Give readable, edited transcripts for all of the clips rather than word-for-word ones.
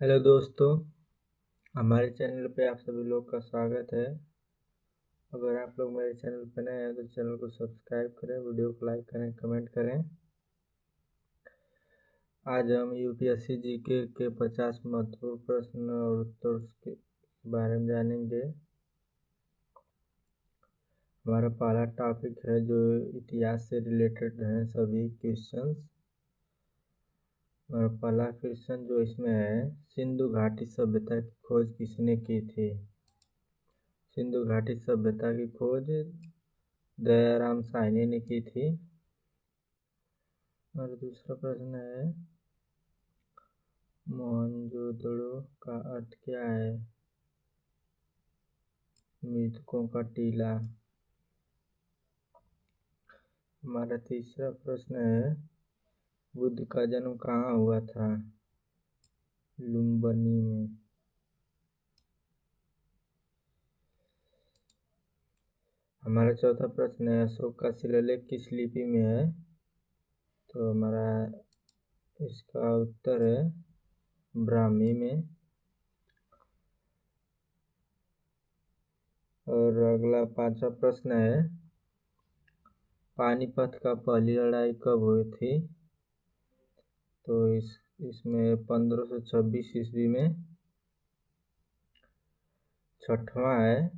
Hello दोस्तों, हमारे channel पे आप सभी लोग का स्वागत है। अगर आप लोग मेरे चैनल पर नए हैं तो चैनल को सब्सक्राइब करें, वीडियो को लाइक करें, कमेंट करें। आज हम यूपीएससी जीके के 50 महत्वपूर्ण प्रश्न और उत्तर के बारे में जानेंगे। हमारा पहला टॉपिक है जो इतिहास से रिलेटेड हैं सभी क्वेश्चंस। हमारा पहला क्वेश्चन जो इसमें है, सिंधु घाटी सभ्यता की खोज किसने की थी? सिंधु घाटी सभ्यता की खोज दयाराम साहनी ने की थी। और दूसरा प्रश्न है, मोहनजोदड़ो का अर्थ क्या है? मृतकों का टीला। हमारा तीसरा प्रश्न है, बुद्ध का जन्म कहाँ हुआ था? लुम्बिनी में। हमारा चौथा प्रश्न है, अशोक का शिलालेख किस लिपि में है? तो हमारा इसका उत्तर है ब्राह्मी में। और अगला पांचवा प्रश्न है, पानीपत का पहली लड़ाई कब हुई थी? तो इसमें 1526 ईस्वी में। छठवां है,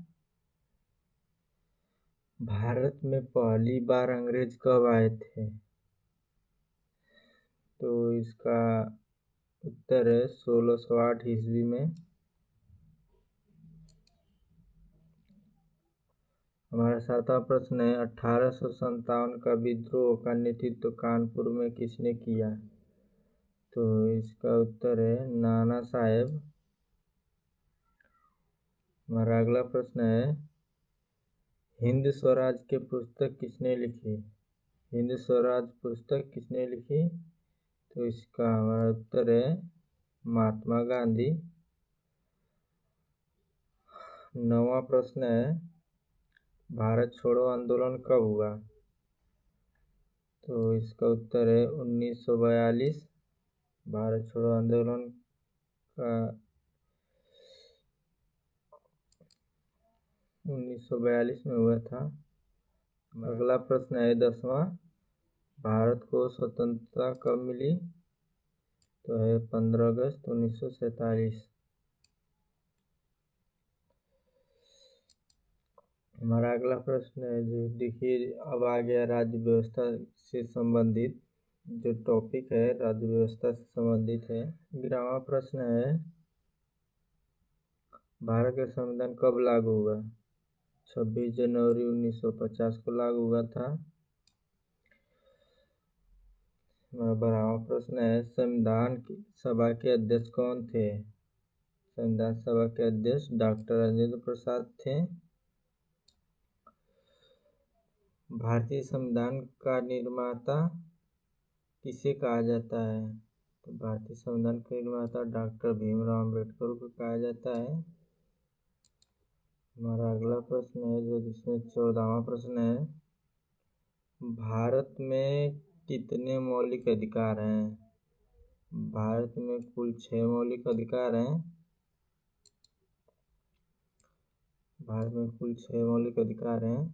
भारत में पहली बार अंग्रेज कब आए थे? तो इसका उत्तर है 1608 ईस्वी में। हमारा सातवां प्रश्न है, 1857 का विद्रोह का नेतृत्व कानपुर में किसने किया? तो इसका उत्तर है नाना साहेब। हमारा अगला प्रश्न है, हिंद स्वराज की पुस्तक किसने लिखी? हिंद स्वराज पुस्तक किसने लिखी? तो इसका हमारा उत्तर है महात्मा गांधी। नौवां प्रश्न है, भारत छोड़ो आंदोलन कब हुआ? तो इसका उत्तर है 1942। भारत छोड़ो आंदोलन का 1942 में हुआ था। अगला प्रश्न है 10वां, भारत को स्वतंत्रता कब मिली? तो है 15 अगस्त 1947। हमारा अगला प्रश्न है, जो देखिए अब आ गया राज्य व्यवस्था से संबंधित जो टॉपिक है, राज्य व्यवस्था से संबंधित है। 11वां प्रश्न है, भारत का संविधान कब लागू हुआ? 26 जनवरी 1950 को लागू हुआ था। हमारा 12वां प्रश्न है, संविधान सभा के अध्यक्ष कौन थे? संविधान सभा के अध्यक्ष डॉक्टर राजेंद्र प्रसाद थे। भारतीय संविधान का निर्माता किसे कहा जाता है? तो भारतीय संविधान के निर्माता डॉक्टर भीमराव अम्बेडकर को कहा जाता है। हमारा अगला प्रश्न है, जो जिसमें 14वां प्रश्न है, भारत में कितने मौलिक अधिकार हैं? भारत में कुल 6 मौलिक अधिकार हैं। भारत में कुल 6 मौलिक अधिकार हैं।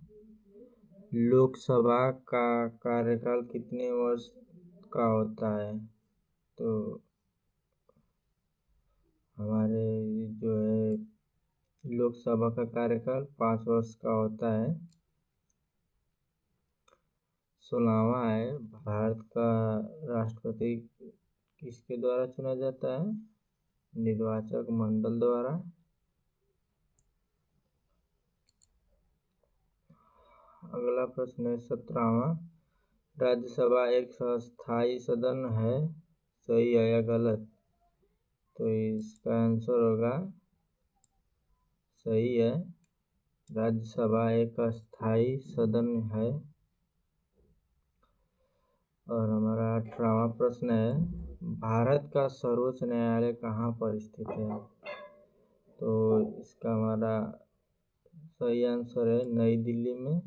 लोकसभा का कार्यकाल कितने वर्ष का होता है? तो हमारे जो है लोकसभा का कार्यकाल 5 वर्ष का होता है। 16वां है, भारत का राष्ट्रपति किसके द्वारा चुना जाता है? निर्वाचक मंडल द्वारा। अगला प्रश्न है 17वां, राज्यसभा एक अस्थायी सदन है, सही है या गलत? तो इसका आंसर होगा सही है, राज्यसभा एक अस्थायी सदन है। और हमारा 18वां प्रश्न है, भारत का सर्वोच्च न्यायालय कहाँ पर स्थित है? तो इसका हमारा सही आंसर है नई दिल्ली में।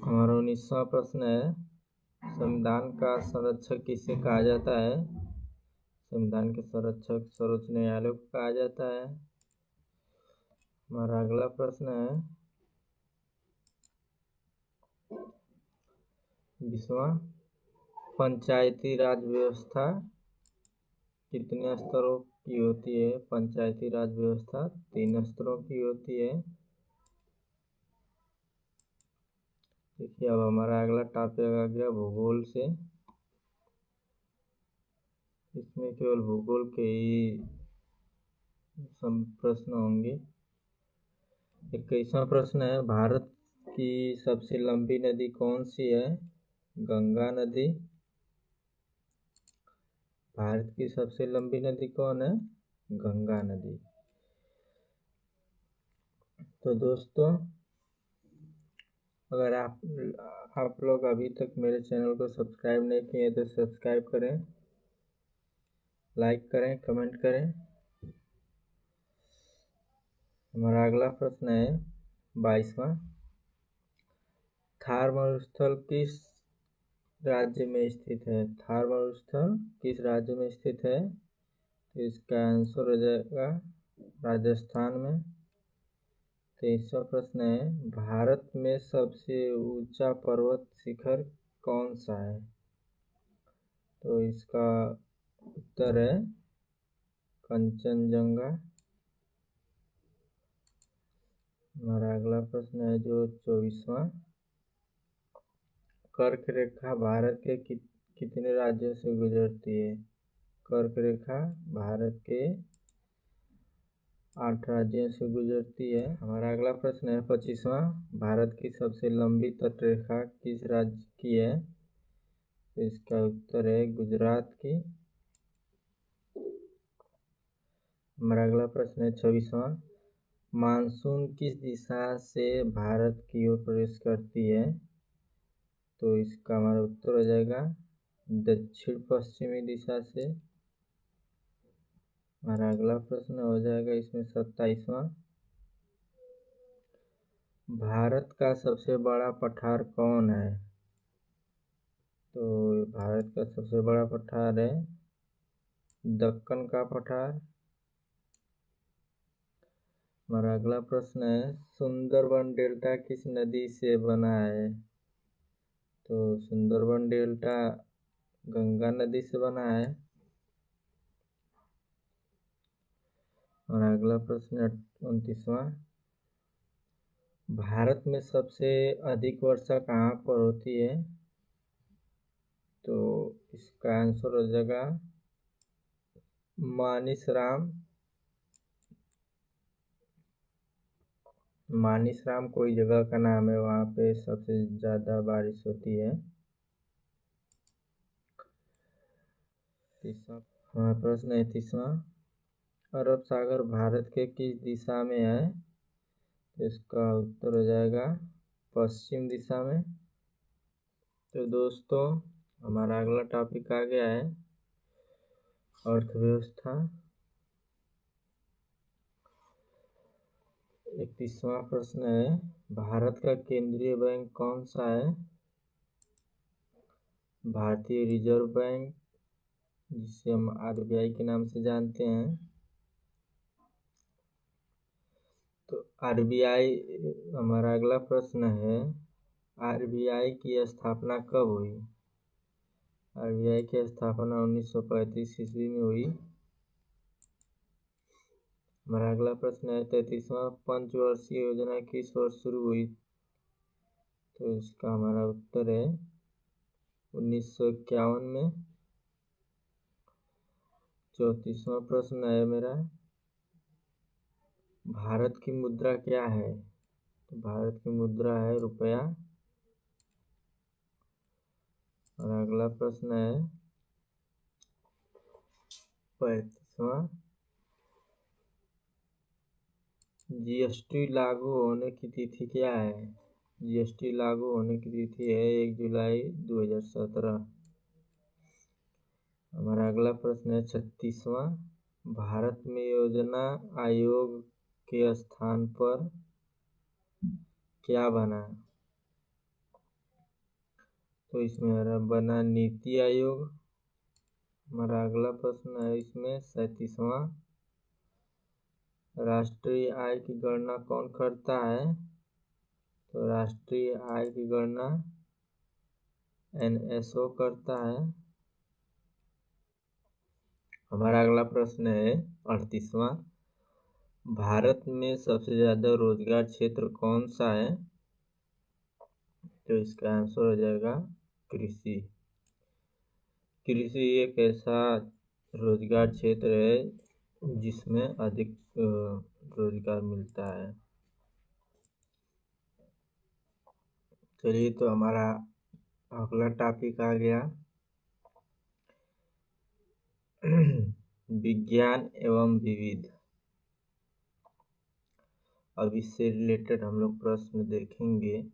हमारा 19वां प्रश्न है, संविधान का संरक्षक किसे कहा जाता है? संविधान के संरक्षक सर्वोच्च न्यायालय को कहा जाता है। हमारा अगला प्रश्न है 20वां, पंचायती राज व्यवस्था कितने स्तरों की होती है? पंचायती राज व्यवस्था 3 स्तरों की होती है। देखिए अब हमारा अगला टॉपिक आ गया भूगोल से। इसमें केवल भूगोल के ही प्रश्न होंगे। 21वां प्रश्न है भारत की सबसे लंबी नदी कौन सी है? गंगा नदी। भारत की सबसे लंबी नदी कौन है? गंगा नदी। तो दोस्तों अगर आप लोग अभी तक मेरे चैनल को सब्सक्राइब नहीं किए तो सब्सक्राइब करें, लाइक करें, कमेंट करें। हमारा अगला प्रश्न है 22वां, थार मरुस्थल किस राज्य में स्थित है? थार मरुस्थल किस राज्य में स्थित है? तो इसका आंसर हो जाएगा राजस्थान में। 23वां प्रश्न है भारत में सबसे ऊंचा पर्वत शिखर कौन सा है? तो इसका उत्तर है कंचनजंगा। हमारा अगला प्रश्न है जो 24वां, कर्क रेखा भारत के कितने राज्यों से गुजरती है? कर्क रेखा भारत के 8 राज्यों से गुजरती है। हमारा अगला प्रश्न है 25वां, भारत की सबसे लंबी तटरेखा किस राज्य की है? तो इसका उत्तर है गुजरात की। हमारा अगला प्रश्न है 26वां, मानसून किस दिशा से भारत की ओर प्रवेश करती है? तो इसका हमारा उत्तर हो जाएगा दक्षिण पश्चिमी दिशा से। हमारा अगला प्रश्न हो जाएगा इसमें 27वां, भारत का सबसे बड़ा पठार कौन है? तो भारत का सबसे बड़ा पठार है दक्कन का पठार। हमारा अगला प्रश्न है सुंदरबन डेल्टा किस नदी से बना है? तो सुंदरबन डेल्टा गंगा नदी से बना है। और अगला प्रश्न 29वां, भारत में सबसे अधिक वर्षा कहाँ पर होती है? तो इसका आंसर हो जाएगा मानिसराम। मानिसराम कोई जगह का नाम है, वहाँ पे सबसे ज़्यादा बारिश होती है। हमारा प्रश्न है 30वां, अरब सागर भारत के किस दिशा में है? इसका उत्तर हो जाएगा पश्चिम दिशा में। तो दोस्तों हमारा अगला टॉपिक आ गया है अर्थव्यवस्था। 31वां प्रश्न है भारत का केंद्रीय बैंक कौन सा है? भारतीय रिजर्व बैंक, जिसे हम आरबीआई के नाम से जानते हैं। तो आरबीआई, हमारा अगला प्रश्न है आरबीआई की स्थापना कब हुई? आरबीआई की स्थापना 1935 ईस्वी में हुई। हमारा अगला प्रश्न है 33वां, पंचवर्षीय योजना किस वर्ष शुरू हुई? तो इसका हमारा उत्तर है 1951 में। 34वां प्रश्न है मेरा, भारत की मुद्रा क्या है? तो भारत की मुद्रा है रुपया। और अगला प्रश्न है 35वां, जीएसटी लागू होने की तिथि क्या है? जीएसटी लागू होने की तिथि है 1 जुलाई 2017। हमारा अगला प्रश्न है 36वां, भारत में योजना आयोग के स्थान पर क्या बना? तो इसमें बना नीति आयोग। हमारा अगला प्रश्न है इसमें 37वां, राष्ट्रीय आय की गणना कौन करता है? तो राष्ट्रीय आय की गणना NSO करता है। हमारा अगला प्रश्न है 38वां, भारत में सबसे ज़्यादा रोजगार क्षेत्र कौन सा है? तो इसका आंसर हो जाएगा कृषि। कृषि एक ऐसा रोजगार क्षेत्र है जिसमें अधिक रोजगार मिलता है। चलिए, तो हमारा अगला टॉपिक आ गया विज्ञान एवं विविध। अब इससे रिलेटेड हम लोग प्रश्न देखेंगे।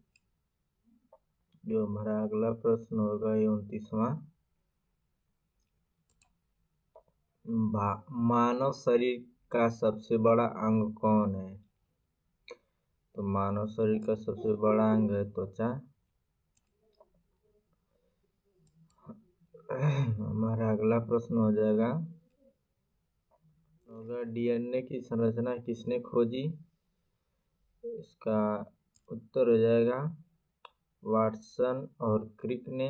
जो हमारा अगला प्रश्न होगा 29वां, मानव शरीर का सबसे बड़ा अंग कौन है? तो मानव शरीर का सबसे बड़ा अंग है त्वचा। हमारा अगला प्रश्न हो जाएगा DNA की संरचना किसने खोजी? इसका उत्तर हो जाएगा वाटसन और क्रिक ने।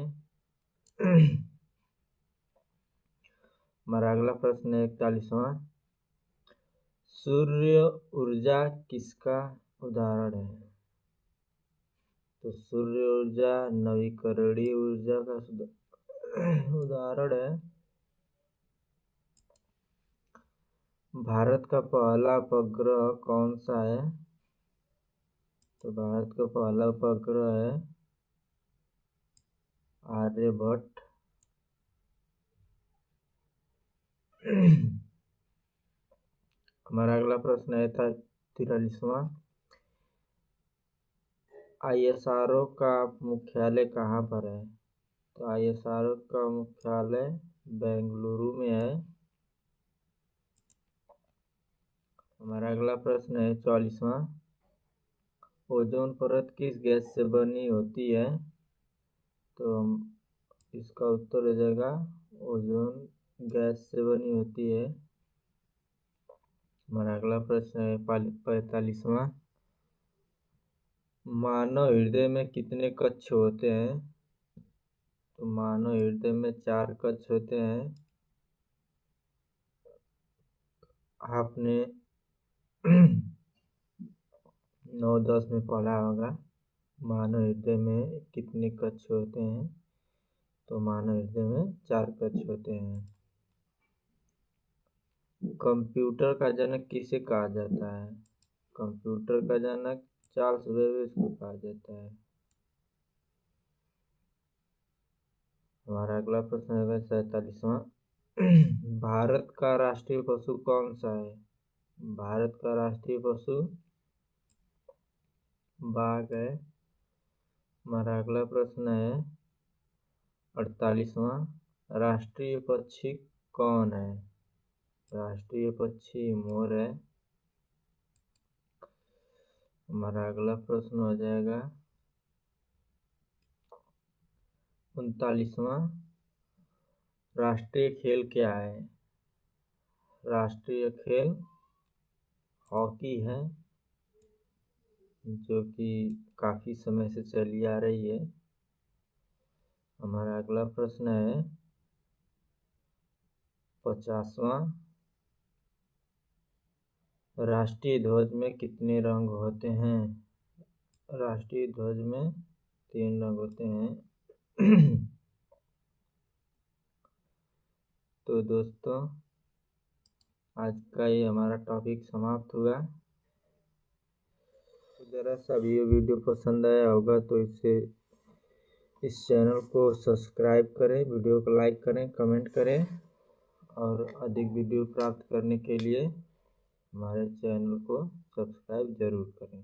हमारा अगला प्रश्न है 41वां, सूर्य ऊर्जा किसका उदाहरण है? तो सूर्य ऊर्जा नवीकरणीय ऊर्जा का उदाहरण है। भारत का पहला उपग्रह कौन सा है? तो भारत का पहला उपग्रह है आर्यभट्ट। हमारा अगला प्रश्न है 43वां, ISRO का मुख्यालय कहाँ पर है? तो ISRO का मुख्यालय बेंगलुरु में है। हमारा अगला प्रश्न है 44वां, ओजोन परत किस गैस से बनी होती है? तो इसका उत्तर हो जाएगा ओजोन गैस से बनी होती है। हमारा अगला प्रश्न है 45वां, मानव हृदय में कितने कक्ष होते हैं? तो मानव हृदय में 4 कक्ष होते हैं। आपने 9-10 में पढ़ा होगा मानव हृदय में कितने कक्ष होते हैं। तो मानव हृदय में 4 कक्ष होते हैं। कंप्यूटर का जनक किसे कहा जाता है? कंप्यूटर का जनक चार्ल्स बेबेज को कहा जाता है। हमारा अगला प्रश्न है 47वां, भारत का राष्ट्रीय पशु कौन सा है? भारत का राष्ट्रीय पशु बाघ है। हमारा अगला प्रश्न है 48वां, राष्ट्रीय पक्षी कौन है? राष्ट्रीय पक्षी मोर है। हमारा अगला प्रश्न हो जाएगा 39वां, राष्ट्रीय खेल क्या है? राष्ट्रीय खेल हॉकी है, जो कि काफ़ी समय से चली आ रही है। हमारा अगला प्रश्न है 50वां, राष्ट्रीय ध्वज में कितने रंग होते हैं? राष्ट्रीय ध्वज में 3 रंग होते हैं। तो दोस्तों, आज का ये हमारा टॉपिक समाप्त हुआ। ज़रा सा भी ये वीडियो पसंद आया होगा तो इस चैनल को सब्सक्राइब करें, वीडियो को लाइक करें, कमेंट करें और अधिक वीडियो प्राप्त करने के लिए हमारे चैनल को सब्सक्राइब ज़रूर करें।